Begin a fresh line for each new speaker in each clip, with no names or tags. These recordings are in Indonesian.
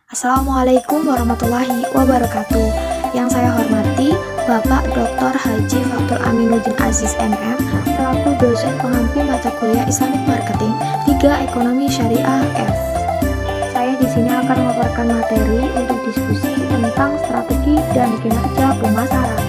Assalamualaikum warahmatullahi wabarakatuh. Yang saya hormati Bapak Dr. Haji Fathul Aminuddin Aziz MM, selaku dosen pengampu mata kuliah Islamic Marketing 3 Ekonomi Syariah F. Saya di sini akan memaparkan materi untuk diskusi tentang strategi dan kinerja pemasaran.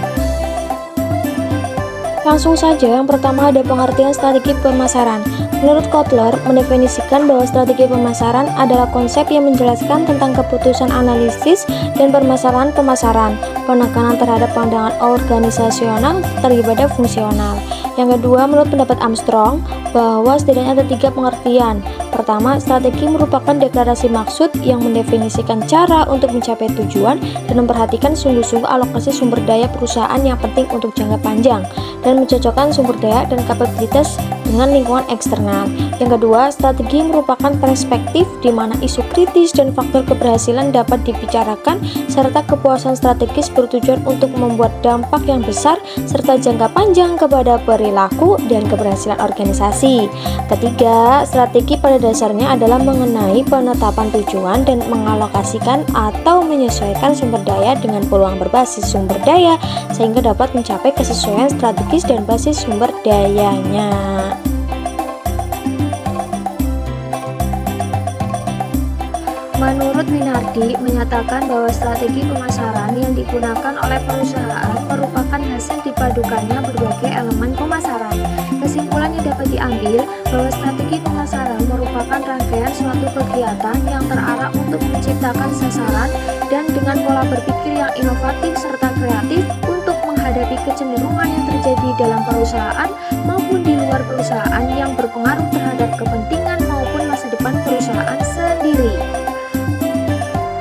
Langsung saja, yang pertama ada pengertian strategi pemasaran. Menurut Kotler, mendefinisikan bahwa strategi pemasaran adalah konsep yang menjelaskan tentang keputusan analisis dan permasalahan pemasaran, penekanan terhadap pandangan organisasional daripada fungsional. Yang kedua, menurut pendapat Armstrong, bahwa setidaknya ada 3 pengertian. Pertama, strategi merupakan deklarasi maksud yang mendefinisikan cara untuk mencapai tujuan dan memperhatikan sungguh-sungguh alokasi sumber daya perusahaan yang penting untuk jangka panjang dan mencocokkan sumber daya dan kapabilitas dengan lingkungan eksternal. Yang kedua, strategi merupakan perspektif di mana isu kritis dan faktor keberhasilan dapat dibicarakan serta kepuasan strategis bertujuan untuk membuat dampak yang besar serta jangka panjang kepada perilaku dan keberhasilan organisasi. Ketiga, strategi pada dasarnya adalah mengenai penetapan tujuan dan mengalokasikan atau menyesuaikan sumber daya dengan peluang berbasis sumber daya sehingga dapat mencapai kesesuaian strategis dan basis sumber dayanya.
Menurut Winardi, menyatakan bahwa strategi pemasaran yang digunakan oleh perusahaan merupakan hasil dipadukannya berbagai elemen pemasaran. Kesimpulan yang dapat diambil bahwa strategi pemasaran merupakan rangkaian suatu kegiatan yang terarah untuk menciptakan sasaran dan dengan pola berpikir yang inovatif serta kreatif untuk menghadapi kecenderungan yang terjadi dalam perusahaan maupun di luar perusahaan yang berpengaruh terhadap kepentingan maupun masa depan perusahaan sendiri.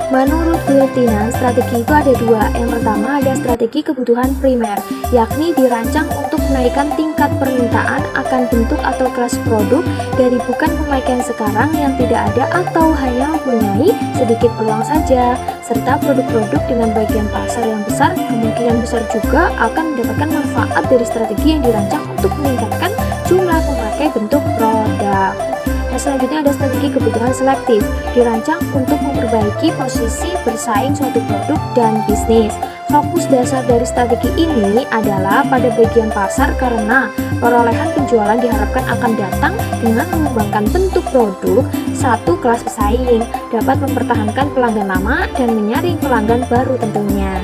Menurut Giltinan, strategi itu ada 2. Yang pertama ada strategi kebutuhan primer, yakni dirancang untuk menaikkan tingkat permintaan akan bentuk atau kelas produk dari bukan pemakaian sekarang yang tidak ada atau hanya mempunyai sedikit peluang saja, serta produk-produk dengan bagian pasar yang besar kemungkinan besar juga akan mendapatkan manfaat dari strategi yang dirancang untuk meningkatkan jumlah pemakai bentuk produk. Selanjutnya ada strategi kebutuhan selektif, dirancang untuk memperbaiki posisi bersaing suatu produk dan bisnis. Fokus dasar dari strategi ini adalah pada bagian pasar karena perolehan penjualan diharapkan akan datang dengan mengembangkan bentuk produk satu kelas pesaing, dapat mempertahankan pelanggan lama dan menyaring pelanggan baru tentunya.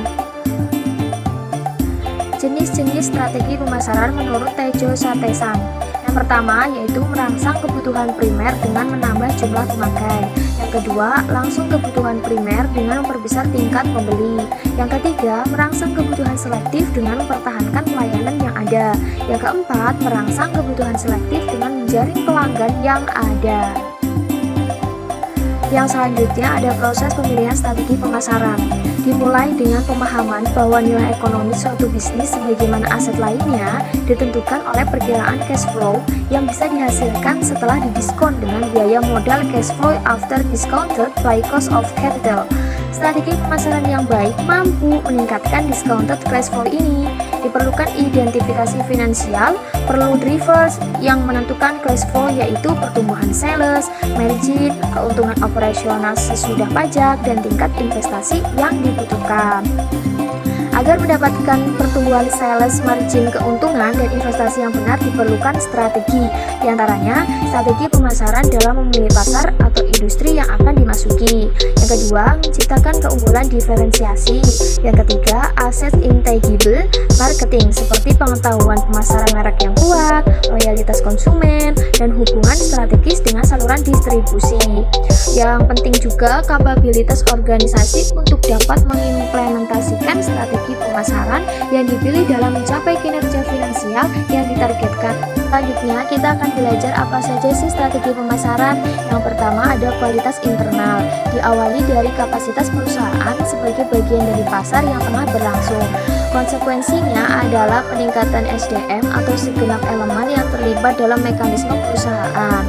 Jenis-jenis strategi pemasaran menurut Tejo Satesan. Yang pertama yaitu merangsang kebutuhan primer dengan menambah jumlah pemakai. Yang kedua, langsung kebutuhan primer dengan memperbesar tingkat pembeli. Yang ketiga, merangsang kebutuhan selektif dengan mempertahankan pelayanan yang ada. Yang keempat, merangsang kebutuhan selektif dengan menjaring pelanggan yang ada. Yang selanjutnya ada proses pemilihan strategi pemasaran. Dimulai dengan pemahaman bahwa nilai ekonomi suatu bisnis sebagaimana aset lainnya ditentukan oleh perkiraan cash flow yang bisa dihasilkan setelah didiskon dengan biaya modal cash flow after discounted by cost of capital. Strategi pemasaran yang baik mampu meningkatkan discounted cash flow ini. Diperlukan identifikasi finansial, perlu drivers yang menentukan cash flow yaitu pertumbuhan sales, margin, keuntungan operasional sesudah pajak, dan tingkat investasi yang dibutuhkan. Agar mendapatkan pertumbuhan sales, margin, keuntungan, dan investasi yang benar diperlukan strategi. Di antaranya, strategi pemasaran dalam memilih pasar atau industri yang akan dimasuki. Yang kedua, menciptakan keunggulan diferensiasi. Yang ketiga, aset intangible marketing seperti pengetahuan pemasaran merek yang kuat, loyalitas konsumen, dan hubungan strategis dengan saluran distribusi. Yang penting juga kapabilitas organisasi untuk dapat mengimplementasikan strategi pemasaran yang dipilih dalam mencapai kinerja finansial yang ditargetkan. Selanjutnya, kita akan belajar apa saja sih strategi pemasaran. Yang pertama ada kualitas internal, diawali dari kapasitas perusahaan sebagai bagian dari pasar yang tengah berlangsung. Konsekuensinya adalah peningkatan SDM atau segenap elemen yang terlibat dalam mekanisme perusahaan.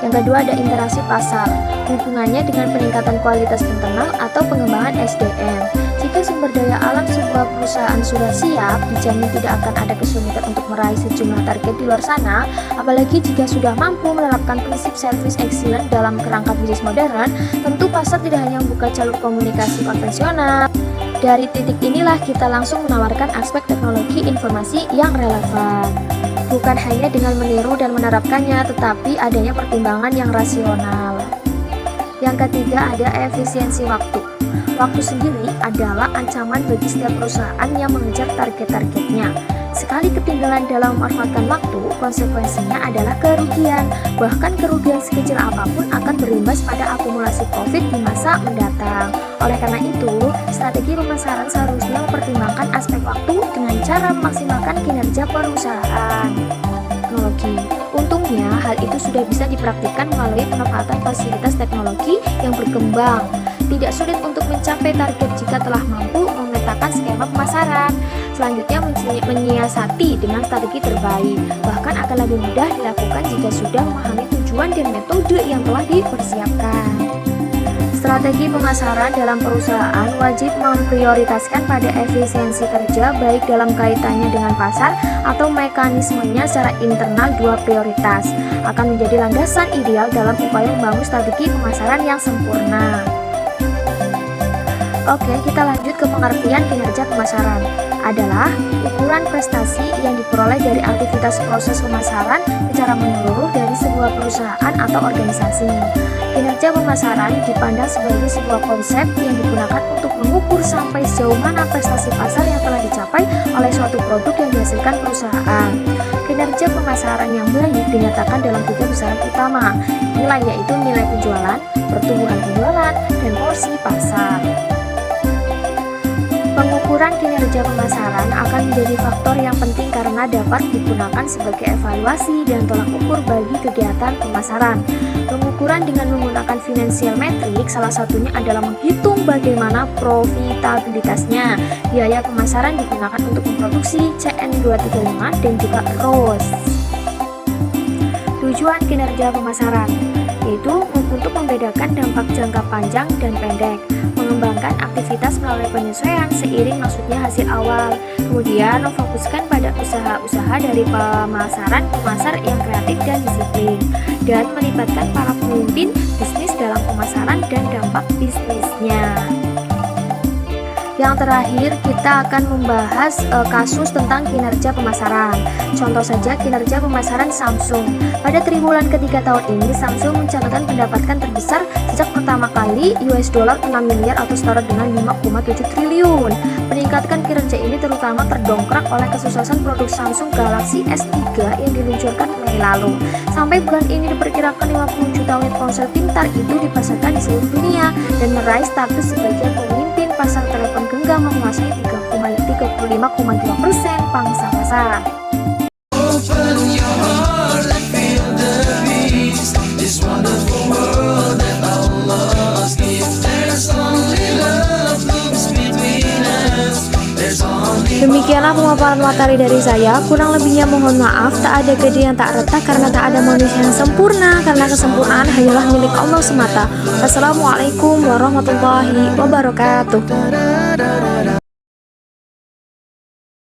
Yang kedua ada interaksi pasar, hubungannya dengan peningkatan kualitas internal atau pengembangan SDM. Jika sumber daya alam sebuah perusahaan sudah siap, dijamin tidak akan ada kesulitan untuk meraih sejumlah target di luar sana, apalagi jika sudah mampu menerapkan prinsip service excellence dalam kerangka bisnis modern. Tentu pasar tidak hanya membuka jalur komunikasi konvensional. Dari titik inilah kita langsung menawarkan aspek teknologi informasi yang relevan. Bukan hanya dengan meniru dan menerapkannya, tetapi adanya pertimbangan yang rasional. Yang ketiga ada efisiensi waktu. Waktu sendiri adalah ancaman bagi setiap perusahaan yang mengejar target-targetnya. Sekali ketinggalan dalam memanfaatkan waktu, konsekuensinya adalah kerugian. Bahkan kerugian sekecil apapun akan berimbas pada akumulasi profit di masa mendatang. Oleh karena itu, strategi pemasaran seharusnya mempertimbangkan aspek waktu dengan cara memaksimalkan kinerja perusahaan. Teknologi. Untungnya, hal itu sudah bisa dipraktikkan melalui pemanfaatan fasilitas teknologi yang berkembang. Tidak sulit untuk mencapai target jika telah mampu memetakan skema pemasaran. Selanjutnya menyiasati dengan strategi terbaik. Bahkan akan lebih mudah dilakukan jika sudah memahami tujuan dan metode yang telah dipersiapkan. Strategi pemasaran dalam perusahaan wajib memprioritaskan pada efisiensi kerja baik dalam kaitannya dengan pasar atau mekanismenya secara internal. Dua prioritas akan menjadi landasan ideal dalam upaya membangun strategi pemasaran yang sempurna. Oke, kita lanjut ke pengertian kinerja pemasaran. Adalah ukuran prestasi yang diperoleh dari aktivitas proses pemasaran secara menyeluruh dari sebuah perusahaan atau organisasi. Kinerja pemasaran dipandang sebagai sebuah konsep yang digunakan untuk mengukur sampai sejauh mana prestasi pasar yang telah dicapai oleh suatu produk yang dihasilkan perusahaan. Kinerja pemasaran yang baik dinyatakan dalam tiga besaran utama, nilai yaitu nilai penjualan, pertumbuhan penjualan, dan porsi pasar. Pengukuran kinerja pemasaran akan menjadi faktor yang penting karena dapat digunakan sebagai evaluasi dan tolak ukur bagi kegiatan pemasaran. Pengukuran dengan menggunakan financial metric salah satunya adalah menghitung bagaimana profitabilitasnya. Biaya pemasaran digunakan untuk memproduksi CN235 dan juga ROAS. Tujuan kinerja pemasaran yaitu untuk membedakan dampak jangka panjang dan pendek, mengembangkan aktivitas melalui penyesuaian seiring maksudnya hasil awal, kemudian memfokuskan pada usaha-usaha dari pemasaran pemasar yang kreatif dan disiplin, dan melibatkan para pemimpin bisnis dalam pemasaran dan dampak bisnisnya. Yang terakhir, kita akan membahas kasus tentang kinerja pemasaran. Contoh saja kinerja pemasaran Samsung. Pada triwulan ketiga tahun ini, Samsung mencatatkan pendapatan terbesar sejak pertama kali US dollar 6 miliar atau setara dengan 5,7 triliun. Peningkatan kinerja ini terutama terdongkrak oleh kesuksesan produk Samsung Galaxy S3 yang diluncurkan Mei lalu. Sampai bulan ini diperkirakan 50 juta unit ponsel pintar itu dipasarkan di seluruh dunia dan meraih status sebagai pemimpin pasar telepon genggam menguasai 35,2% pangsa pasar.
Demikianlah pemaparan materi dari saya. Kurang lebihnya mohon maaf. Tak ada gede yang tak retak karena tak ada manusia yang sempurna, karena kesempurnaan hanyalah milik Allah semata. Wassalamualaikum warahmatullahi wabarakatuh.